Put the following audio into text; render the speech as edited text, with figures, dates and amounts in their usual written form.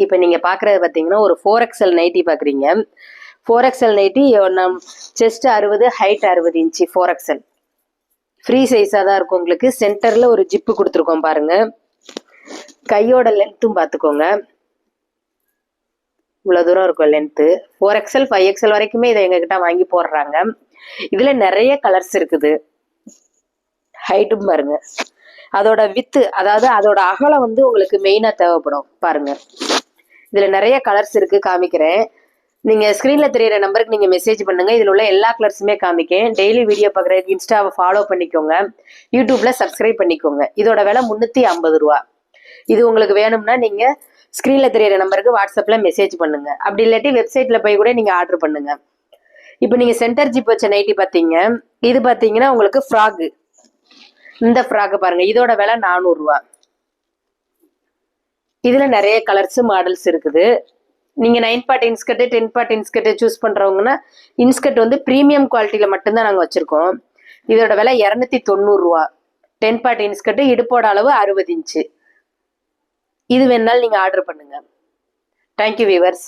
இப்போ நீங்கள் பார்க்குறது பார்த்தீங்கன்னா ஒரு 4XL நைட்டி பார்க்குறீங்க. 4XL nightie chest 60, height 60 inch 4XL. Free சைஸாக தான் இருக்கும் உங்களுக்கு. சென்டரில் ஒரு ஜிப்பு கொடுத்துருக்கோம் பாருங்க. கையோட லென்த்தும் பார்த்துக்கோங்க. இவ்வளோ தூரம் இருக்கும் லென்த்து. 4XL 5XL வரைக்குமே இதை எங்ககிட்ட வாங்கி போடுறாங்க. இதில் நிறைய கலர்ஸ் இருக்குது. ஹைட்டும் பாருங்க. அதோட வித்து, அதாவது அதோட அகலம் வந்து உங்களுக்கு மெயினாக தேவைப்படும் பாருங்க. இதில் நிறைய கலர்ஸ் இருக்குது, காமிக்கிறேன். நீங்கள் ஸ்க்ரீனில் தெரியிற நம்பருக்கு நீங்கள் மெசேஜ் பண்ணுங்கள். இதில் உள்ள எல்லா கலர்ஸுமே காமிக்கேன். டெய்லி வீடியோ பார்க்குறதுக்கு இன்ஸ்டாவை ஃபாலோ பண்ணிக்கோங்க. யூடியூப்பில் சப்ஸ்கிரைப் பண்ணிக்கோங்க. இதோட விலை 350 ரூபா. இது உங்களுக்கு வேணும்னா நீங்கள் ஸ்க்ரீனில் தெரியிற நம்பருக்கு வாட்ஸ்அப்பில் மெசேஜ் பண்ணுங்கள். அப்படி இல்லாட்டி வெப்சைட்டில் போய் கூட நீங்கள் ஆர்டர் பண்ணுங்கள். இப்போ நீங்கள் சென்டர் ஜிப் வச்ச நைட்டி பார்த்தீங்க. இது பார்த்தீங்கன்னா உங்களுக்கு ஃப்ராகு. இந்த ஃப்ராக்கு பாருங்க. இதோட விலை 400 ரூபா. இதுல நிறைய கலர்ஸ் மாடல்ஸ் இருக்குது. நீங்க 9 part inskirt 10 part inskirt choose பண்றவங்கன்னா இன்ஸ்கர்ட் வந்து பிரீமியம் குவாலிட்டியில மட்டும்தான் நாங்க வச்சிருக்கோம். இதோட விலை 290 ரூபா. 10 பார்ட் இன்ஸ்கர்ட், இடுப்போட அளவு 60 இன்ச்சு. இது வேணாலும் நீங்க ஆர்டர் பண்ணுங்க. Thank you viewers.